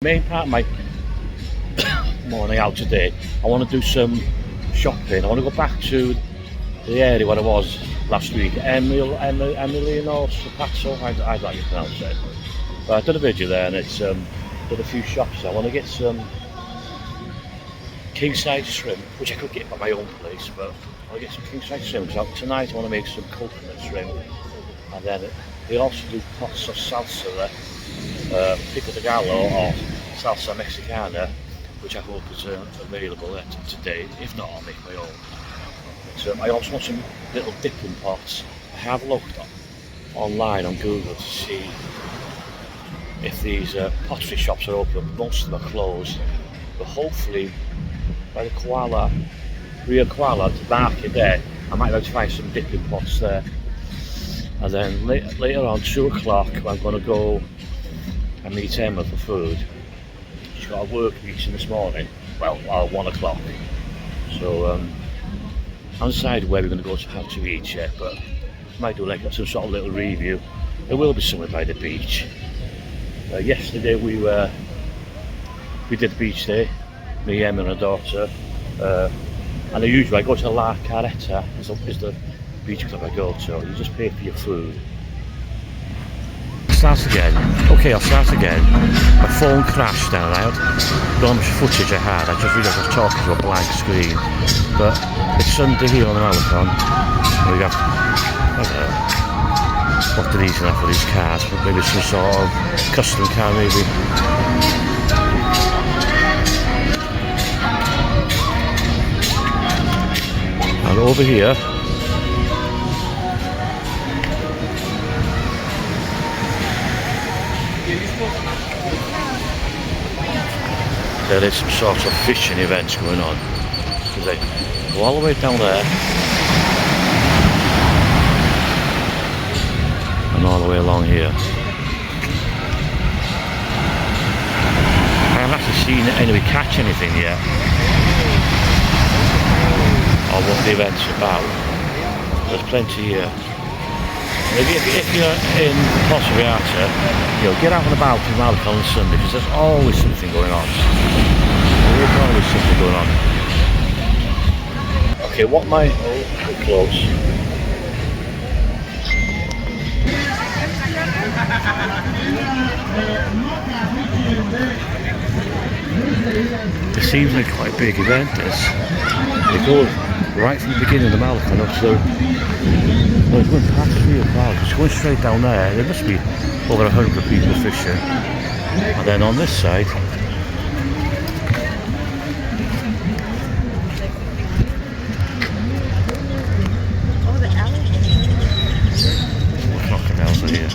Main part of my morning out today, I want to do some shopping. I want to go back to the area where I was last week, Emiliano Sapazzo, I'd like to pronounce it. But I did a video there and it's did a few shops. I want to get some king size shrimp, which I could get by my own place, but I want to get some king size shrimp. So tonight I want to make some coconut shrimp, and then they also do pots of salsa there, pico de gallo or salsa mexicana, which I hope is available today. If not, I'll make my own. But, I also want some little dipping pots. I have looked online on Google to see if these pottery shops are open. Most of them are closed, but hopefully by the Rio Koala market there, I might be able to find some dipping pots there. And then later on, 2 o'clock, I'm going to go and meet Emma for food. She's got a work meeting this morning, well, 1 o'clock. So I'm decided where we're going to go to have to eat yet, but I might do like some sort of little review. There will be somewhere by the beach. Yesterday we did the beach day, me, Emma and her daughter, and usually I go to La Carreta, is the beach club I go to. You just pay for your food. Start again. Okay, I'll start again. My phone crashed and I had not much footage I had. I just realised I was talking to a blank screen. But it's Sunday here on the marathon. We have, I don't know what they're eating for these cars, but maybe some sort of custom car maybe. And over here, there is some sort of fishing events going on. So they go all the way down there and all the way along here. I haven't actually seen anybody catch anything yet, or what the event's about. There's plenty here. If you're in Vallarta, get out and about in Vallarta on Sunday, because there's always something going on. There's always something going on. Okay, what my... Oh, we're close. It seems like quite a big event, this. It goes right from the beginning of the marathon up to... Well, it's going past 3 o'clock, it's going straight down there. There must be over 100 people fishing. And then on this side, crocodiles are here.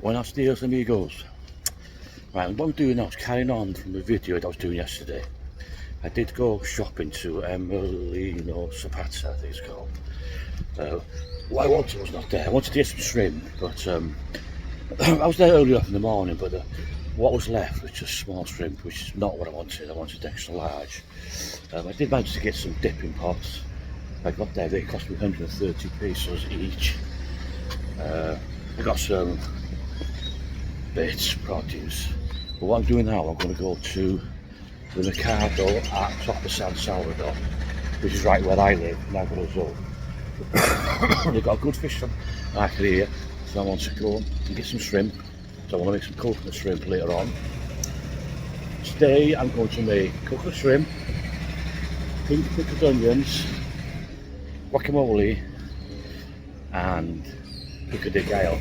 Buenos dias amigos. Right, what I'm doing now is carrying on from the video that I was doing yesterday. I did go shopping to Emiliano Sapazzo, I think it's called. What I wanted was not there. I wanted to get some shrimp, but I was there early enough in the morning, but what was left was just small shrimp, which is not what I wanted. I wanted extra large. I did manage to get some dipping pots. I got there, they cost me 130 pesos each. I got some bits, produce. But what I'm doing now, I'm going to go to the Mercado at top of San Salvador, which is right where I live, in Agro. They've got a good fish market here, so I want to go and get some shrimp. So I want to make some coconut shrimp later on. Today I'm going to make coconut shrimp, pink pickled onions, guacamole, and pico de gallo.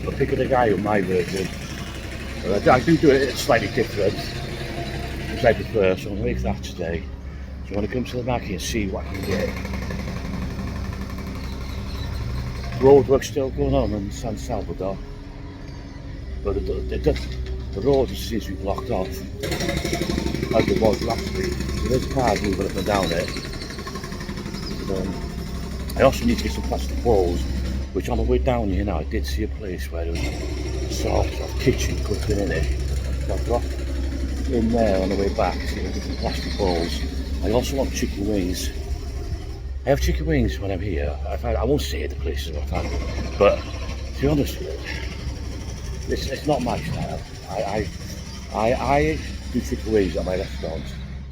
But pico de gallo, my version, I do it slightly different, which I prefer, so I'm going to make that today. So I want to come to the market and see what I can get. Roadwork still going on in San Salvador, but the road seems to be blocked off as it was last week. So there's cars moving up and down it. I also need to get some plastic bowls, which on the way down here now I did see a place where there was sort of kitchen cooking in it. So I've got in there on the way back, see if I get some plastic bowls. I also want chicken wings. I have chicken wings when I'm here. I won't say the places I find them, but to be honest, it's not my style. I do chicken wings at my restaurant,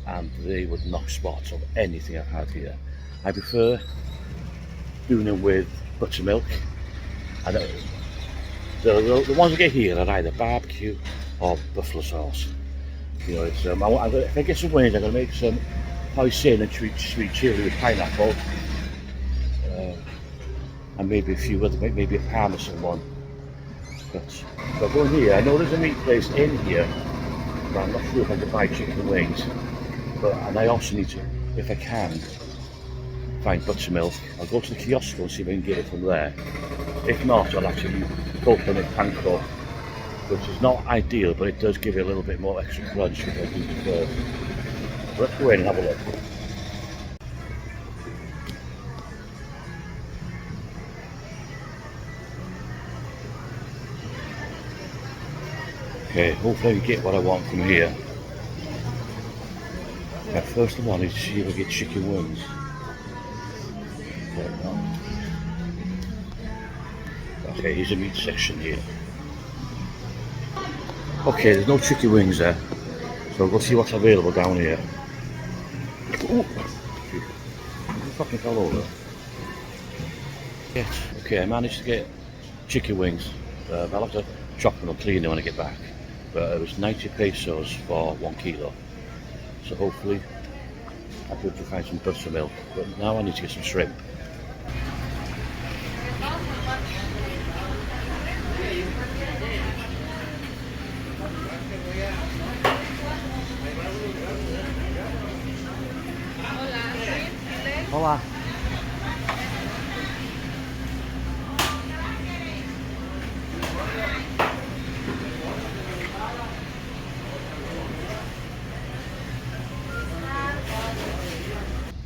and they would knock spots of anything I've had here. I prefer doing them with buttermilk, and the ones I get here are either barbecue or buffalo sauce. You know, it's if I get some wings, I'm gonna make some hoisin and sweet chili with pineapple, and maybe a few other, maybe a parmesan one. But going here, I know there's a meat place in here, but I'm not sure if I can buy chicken wings. And I also need to, if I can, find buttermilk. I'll go to the kiosk and see if I can get it from there. If not, I'll actually coconut panko, which is not ideal, but it does give it a little bit more extra crunch, which I do prefer. Let's go in and have a look. Okay, hopefully I can get what I want from here. Now, first of all, I need to see if I get chicken wings. Okay, here's a meat section here. Okay, there's no chicken wings there, so we'll go see what's available down here. Ooh, fucking fell over. Yes. Okay, I managed to get chicken wings. I'll have to chop them and clean them when I get back. But it was 90 pesos for 1 kilo. So hopefully I'll be able to find some buttermilk. But now I need to get some shrimp. Hola.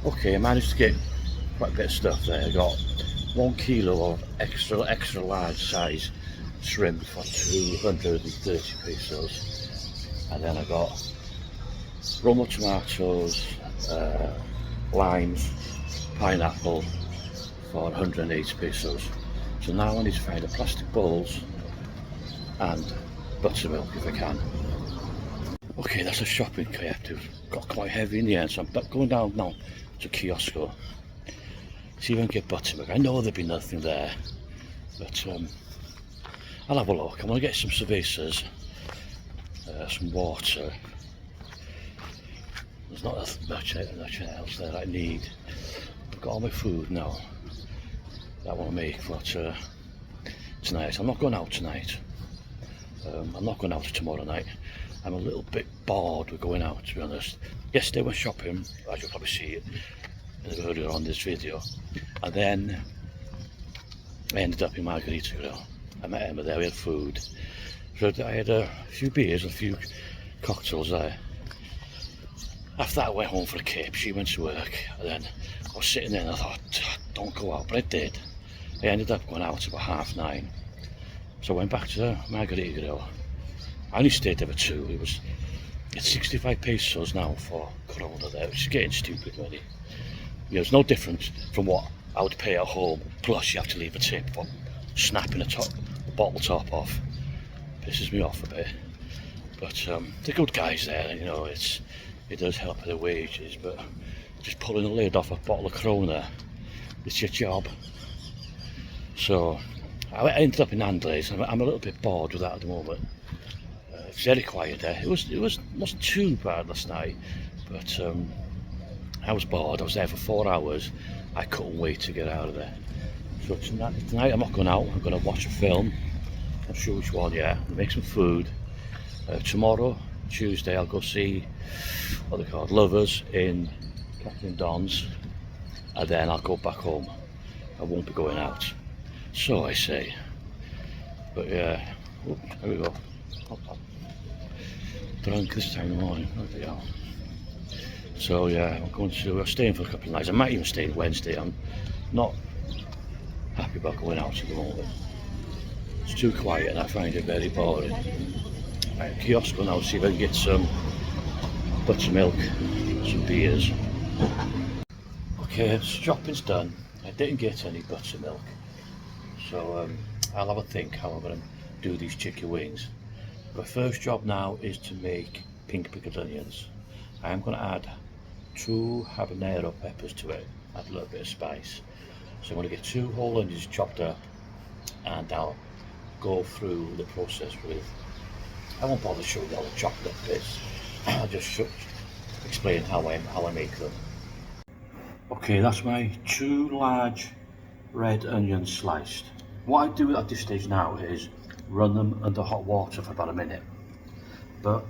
Okay, I managed to get quite a bit of stuff there. I got 1 kilo of extra large size shrimp for 230 pesos, and then I got Roma tomatoes, limes, pineapple for 180 pesos. So now I need to find the plastic bowls and buttermilk if I can. Okay, that's a shopping collective. Got quite heavy in the end, so I'm going down now to Kiosco. See if I can get buttermilk. I know there'll be nothing there, but I'll have a look. I'm going to get some cervezas, some water. There's not much else there I need. I've got all my food now that I want to make for tonight. I'm not going out tonight. I'm not going out tomorrow night. I'm a little bit bored with going out, to be honest. Yesterday I went shopping, as you'll probably see it earlier on this video, and then I ended up in Margarita Grill. I met Emma there, we had food. So I had a few beers, a few cocktails there. After that I went home for a kip, she went to work, and then I was sitting there and I thought, don't go out, but I did. I ended up going out about 9:30, So I went back to the Margarita Grill. I only stayed there for 2. It's 65 pesos now for Corona there, which is getting stupid really. You know, it's no different from what I would pay at home, plus you have to leave a tip for snapping the bottle top off. Pisses me off a bit. But they're good guys there, you know, it does help with the wages, but just pulling the lid off a bottle of Corona, it's your job. So I ended up in Andres, and I'm a little bit bored with that at the moment. It's very quiet there. It wasn't too bad last night, but I was bored. I was there for 4 hours. I couldn't wait to get out of there. So tonight I'm not going out. I'm going to watch a film. I'm not sure which one yet. Make some food. Tomorrow, Tuesday, I'll go see what they're called, Lovers in Captain Don's, and then I'll go back home. I won't be going out. So I say. But yeah, oops, there we go. Drunk this time of the morning, bloody hell. So yeah, I'm staying for a couple of nights. I might even stay Wednesday. I'm not happy about going out at the moment. It's too quiet and I find it very boring. Right, kiosk now, see if I can get some buttermilk, some beers. Okay, shopping's done. I didn't get any buttermilk, so I'll have a think how I'm going to do these chicken wings. My first job now is to make pink pickled onions. I am going to add 2 habanero peppers to it, add a little bit of spice. So I'm going to get 2 whole onions chopped up, and I'll go through the process with, I won't bother showing you all the chopped up bits, I'll just explain how I make them. Okay, that's my 2 large red onions sliced. What I do at this stage now is run them under hot water for about a minute, but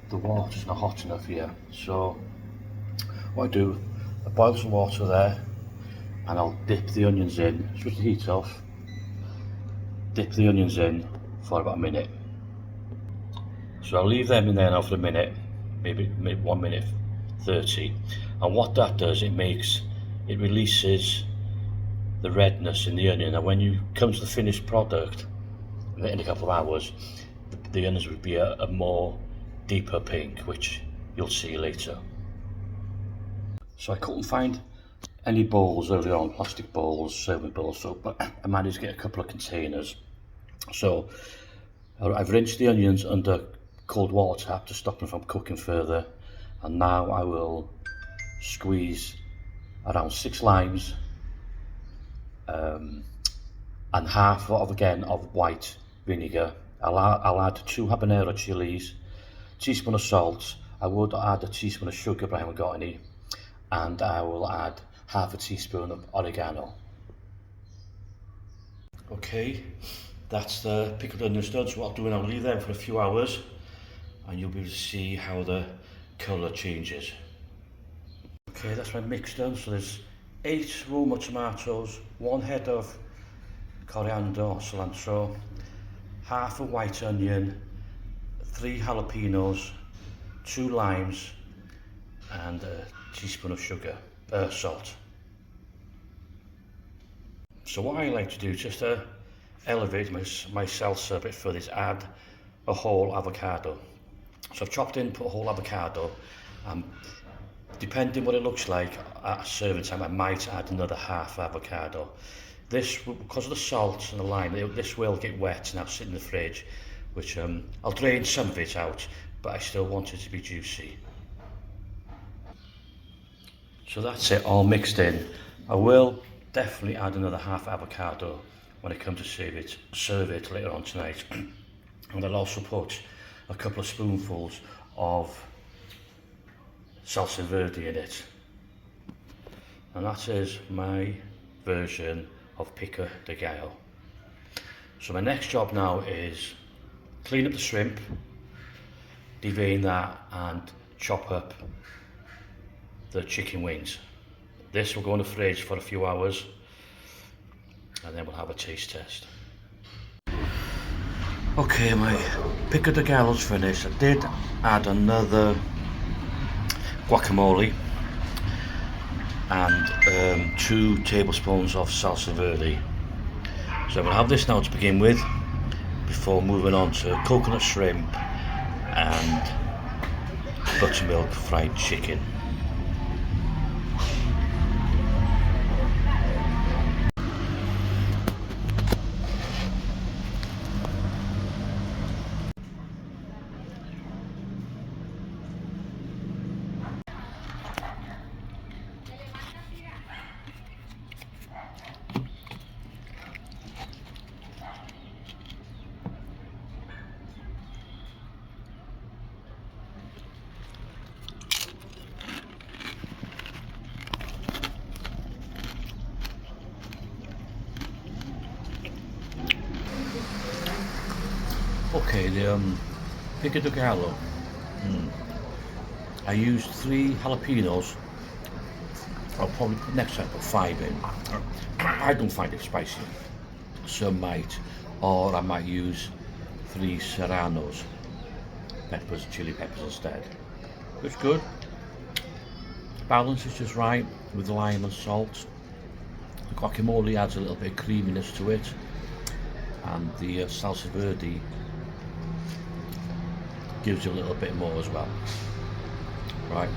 the water's not hot enough here, so what I do, I boil some water there and I'll dip the onions in, switch the heat off, dip the onions in for about a minute. So I'll leave them in there now for a minute, maybe 1 minute 30, and what that does, it releases the redness in the onion, and when you come to the finished product in a couple of hours, the onions would be a more deeper pink, which you'll see later. So I couldn't find any bowls earlier on, plastic bowls, serving bowls, but I managed to get a couple of containers. So I've rinsed the onions under cold water tap to stop them from cooking further, and now I will squeeze around 6 limes and half of white vinegar. I'll add 2 habanero chilies, teaspoon of salt. I would add a teaspoon of sugar, but I haven't got any, and I will add half a teaspoon of oregano. Okay, that's the pickled onions done. So what I'll do, I'll leave them for a few hours, and you'll be able to see how the colour changes. Okay, that's my mix done. So there's 8 Roma tomatoes, 1 head of coriander or cilantro, half a white onion, 3 jalapenos, 2 limes, and a teaspoon of salt. So what I like to do, just to elevate my salsa a bit further, is add a whole avocado. So I've chopped in, put a whole avocado. Depending what it looks like at serving time, I might add another half avocado. This, because of the salt and the lime, this will get wet and I'll sit in the fridge, which I'll drain some of it out, but I still want it to be juicy. So that's it, all mixed in. I will definitely add another half avocado when I come to serve it later on tonight. And I'll also put a couple of spoonfuls of salsa verde in it. And that is my version of pico de gallo. So my next job now is clean up the shrimp, devein that, and chop up the chicken wings. This will go in the fridge for a few hours, and then we'll have a taste test. Okay, my pico de gallo's finished. I did add another guacamole and 2 tablespoons of salsa verde. So I'm going to have this now to begin with, before moving on to coconut shrimp and buttermilk fried chicken. Okay, the pico de gallo. I used 3 jalapenos. I'll probably put next time put 5 in. I don't find it spicy. Some might, or I might use 3 serranos, peppers, chili peppers instead. It's good. Balance is just right with the lime and salt. The guacamole adds a little bit of creaminess to it, and the salsa verde gives you a little bit more as well. Right,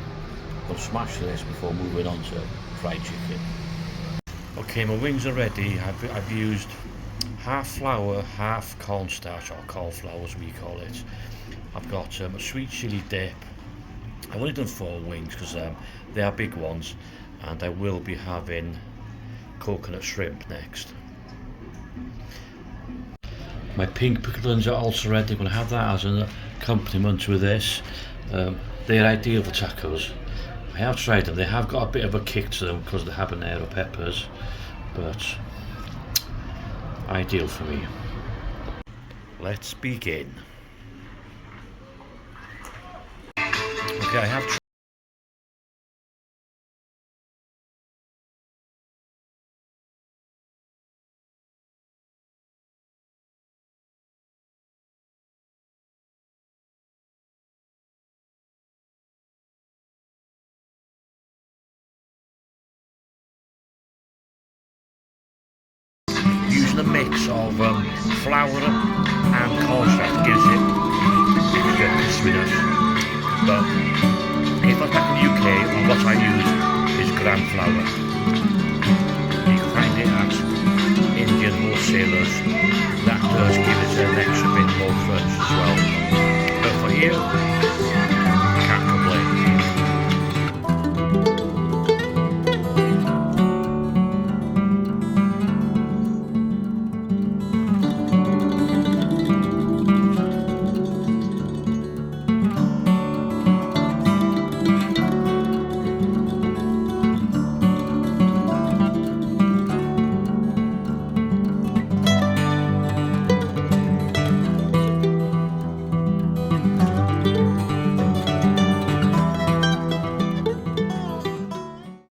I'll smash this before moving on to fried chicken. Okay, my wings are ready. I've used half flour, half cornstarch, or cauliflower as we call it. I've got a sweet chili dip. I've only done 4 wings because they are big ones, and I will be having coconut shrimp next. My pink pickles are also ready. I'm going to have that as an accompaniment with this. They're ideal for tacos. I have tried them. They have got a bit of a kick to them because of the habanero peppers, but ideal for me. Let's begin. Okay, I have using a mix of flour and cornstarch gives it extra crispiness. But if I was back in the UK, what I use is gram flour. You can find it at Indian wholesalers. That does give it an extra bit more crunch as well. But for here,